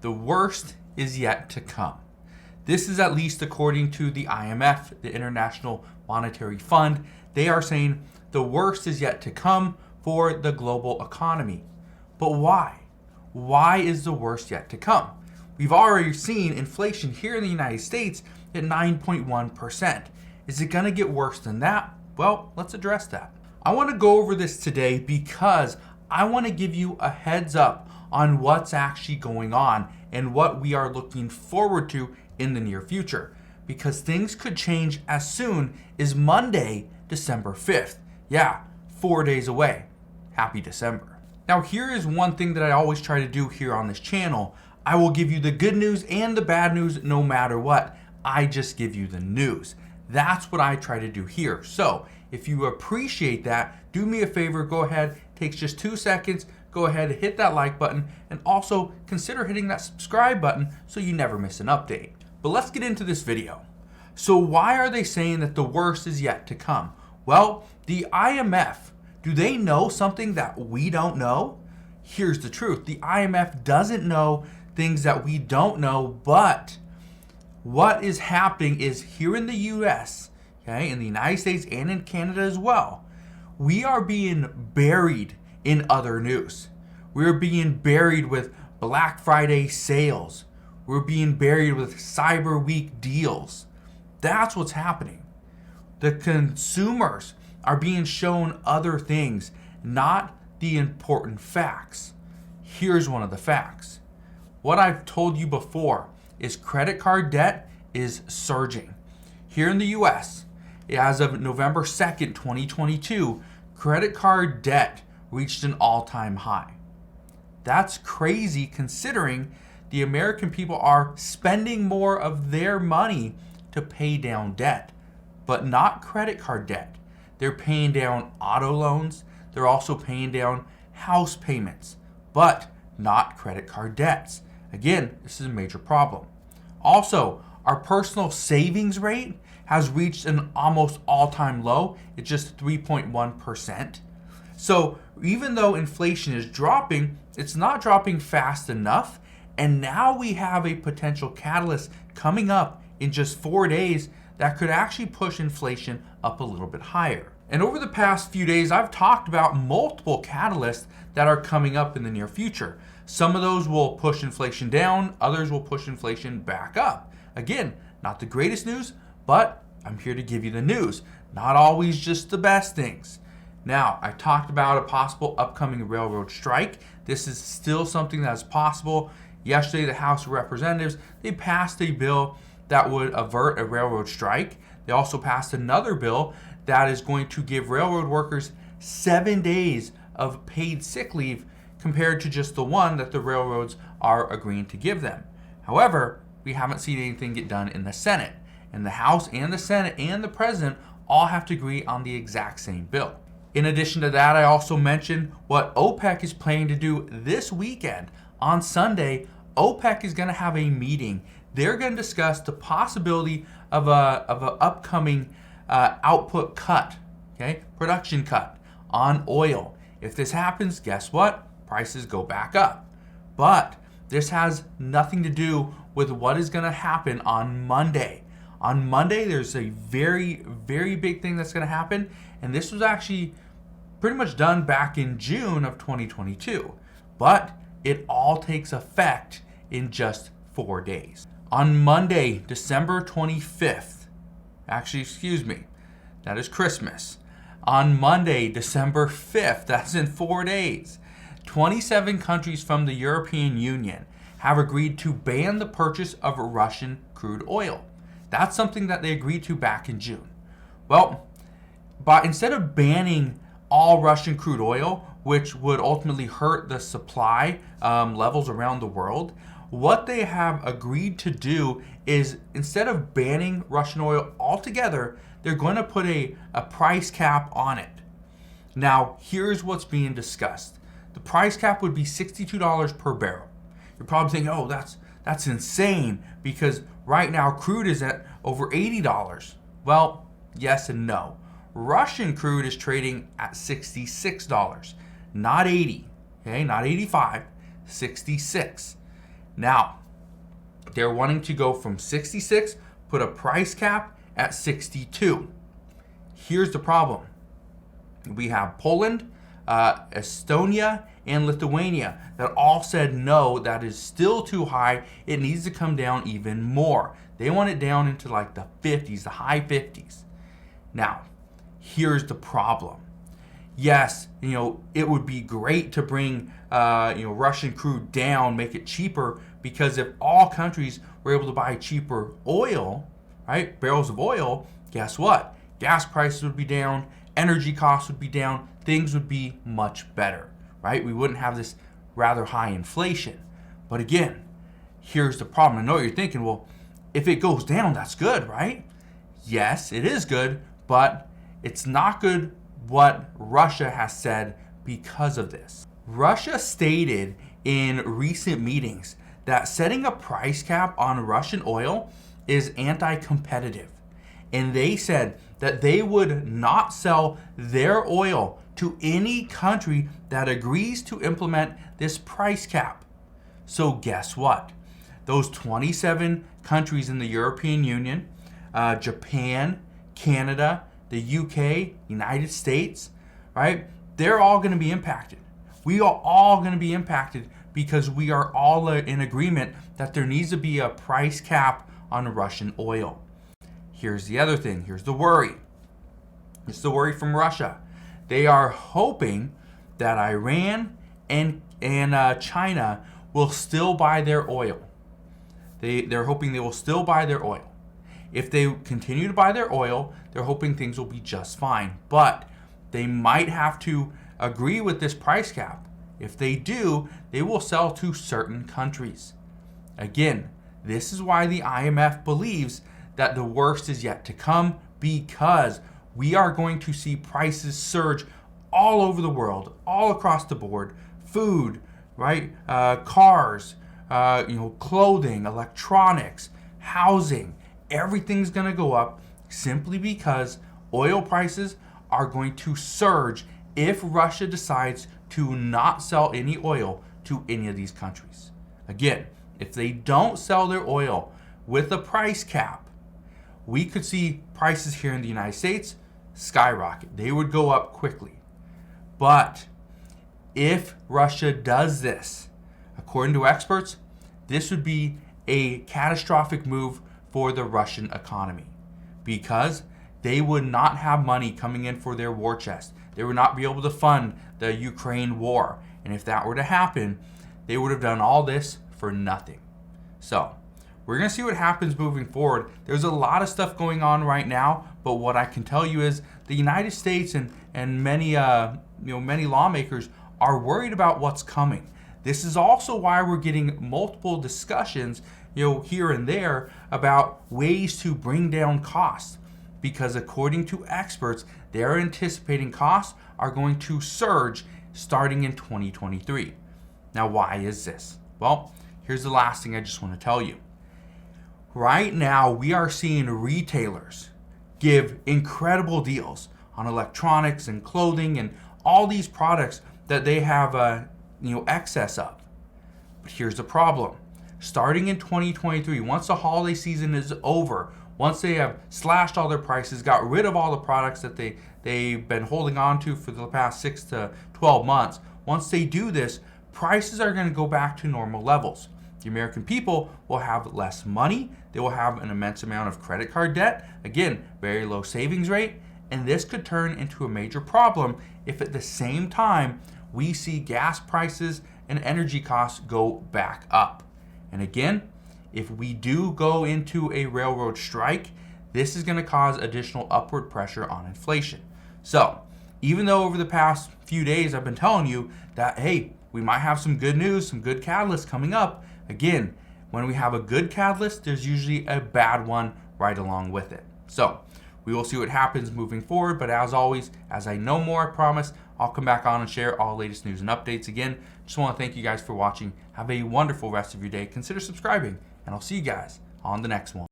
the worst is yet to come. This is at least according to the IMF, the International Monetary Fund. They are saying the worst is yet to come for the global economy. But why? Why is the worst yet to come? We've already seen inflation here in the United States at 9.1%. Is it going to get worse than that? Well, let's address that. I want to go over this today because I want to give you a heads up on what's actually going on and what we are looking forward to in the near future, because things could change as soon as Monday, December 5th. Yeah, 4 days away. Happy December. Now, here is one thing that I always try to do here on this channel. I will give you the good news and the bad news no matter what. I just give you the news. That's what I try to do here. So if you appreciate that, do me a favor, go ahead, takes just 2 seconds, go ahead, hit that like button, and also consider hitting that subscribe button so you never miss an update. But let's get into this video. So why are they saying that the worst is yet to come? Well, the IMF, do they know something that we don't know? Here's the truth. The IMF doesn't know things that we don't know, but what is happening is here in the US, okay, in the United States and in Canada as well, we are being buried in other news. We're being buried with Black Friday sales. We're being buried with Cyber Week deals. That's what's happening. The consumers are being shown other things, not the important facts. Here's one of the facts. What I've told you before is credit card debt is surging. Here in the US, as of November 2nd, 2022, credit card debt reached an all-time high. That's crazy considering the American people are spending more of their money to pay down debt, but not credit card debt. They're paying down auto loans. They're also paying down house payments, but not credit card debts. Again, this is a major problem. Also, our personal savings rate has reached an almost all-time low. It's just 3.1%. So even though inflation is dropping, it's not dropping fast enough. And now we have a potential catalyst coming up in just 4 days that could actually push inflation up a little bit higher. And over the past few days, I've talked about multiple catalysts that are coming up in the near future. Some of those will push inflation down, others will push inflation back up. Again, not the greatest news, but I'm here to give you the news. Not always just the best things. Now, I talked about a possible upcoming railroad strike. This is still something that is possible. Yesterday, the House of Representatives, they passed a bill that would avert a railroad strike. They also passed another bill that is going to give railroad workers 7 days of paid sick leave compared to just the one that the railroads are agreeing to give them. However, we haven't seen anything get done in the Senate. And the House and the Senate and the President all have to agree on the exact same bill. In addition to that, I also mentioned what OPEC is planning to do this weekend. On Sunday, OPEC is going to have a meeting. They're going to discuss the possibility of an upcoming output cut, okay, production cut on oil. If this happens, guess what? Prices go back up. But this has nothing to do with what is going to happen on Monday. On Monday, there's a very, very big thing that's going to happen. And this was actually pretty much done back in June of 2022. But it all takes effect in just 4 days. On Monday, December 25th, that is Christmas. On Monday, December 5th, that's in 4 days, 27 countries from the European Union have agreed to ban the purchase of Russian crude oil. That's something that they agreed to back in June. Well, but instead of banning all Russian crude oil, which would ultimately hurt the supply levels around the world, what they have agreed to do is instead of banning Russian oil altogether, they're going to put a price cap on it. Now, here's what's being discussed. The price cap would be $62 per barrel. You're probably thinking, oh, that's insane because right now crude is at over $80. Well, yes and no. Russian crude is trading at $66, not 80, okay, not 85, 66. Now, they're wanting to go from 66, put a price cap at 62. Here's the problem. We have Poland, Estonia, and Lithuania that all said no, that is still too high. It needs to come down even more. They want it down into like the 50s, the high 50s. Now, here's the problem. Yes, it would be great to bring Russian crude down, make it cheaper, because if all countries were able to buy cheaper oil, right, barrels of oil, guess what? Gas prices would be down, energy costs would be down, things would be much better, right? We wouldn't have this rather high inflation. But again, here's the problem. I know what you're thinking, well, if it goes down, that's good, right? Yes, it is good, but it's not good what Russia has said because of this. Russia stated in recent meetings that setting a price cap on Russian oil is anti-competitive. And they said that they would not sell their oil to any country that agrees to implement this price cap. So guess what? Those 27 countries in the European Union, Japan, Canada, the UK, United States, right? They're all going to be impacted. We are all going to be impacted because we are all in agreement that there needs to be a price cap on Russian oil. Here's the other thing. Here's the worry. It's the worry from Russia. They are hoping that Iran and China will still buy their oil. They're hoping they will still buy their oil. If they continue to buy their oil, they're hoping things will be just fine. But they might have to agree with this price cap. If they do, they will sell to certain countries. Again, this is why the IMF believes that the worst is yet to come, because we are going to see prices surge all over the world, all across the board. Food, right? Cars, clothing, electronics, housing. Everything's going to go up simply because oil prices are going to surge if Russia decides to not sell any oil to any of these countries. Again, if they don't sell their oil with a price cap, we could see prices here in the United States skyrocket. They would go up quickly. But if Russia does this, according to experts, this would be a catastrophic move for the Russian economy, because they would not have money coming in for their war chest. They would not be able to fund the Ukraine war. And if that were to happen, they would have done all this for nothing. So we're going to see what happens moving forward. There's a lot of stuff going on right now, but what I can tell you is the United States and many lawmakers are worried about what's coming. This is also why we're getting multiple discussions, here and there about ways to bring down costs, because according to experts, they're anticipating costs are going to surge starting in 2023. Now, why is this? Well, here's the last thing I just want to tell you. Right now, we are seeing retailers give incredible deals on electronics and clothing and all these products that they have excess of. But here's the problem. Starting in 2023, once the holiday season is over, once they have slashed all their prices, got rid of all the products that they've been holding on to for the past 6 to 12 months, once they do this, prices are going to go back to normal levels. The American people will have less money. They will have an immense amount of credit card debt. Again, very low savings rate. And this could turn into a major problem if at the same time we see gas prices and energy costs go back up. And again, if we do go into a railroad strike, this is going to cause additional upward pressure on inflation. So, even though over the past few days I've been telling you that, hey, we might have some good news, some good catalysts coming up, again, when we have a good catalyst, there's usually a bad one right along with it. So, we will see what happens moving forward, but as always, as I know more, I promise, I'll come back on and share all the latest news and updates. Again, just want to thank you guys for watching. Have a wonderful rest of your day. Consider subscribing, and I'll see you guys on the next one.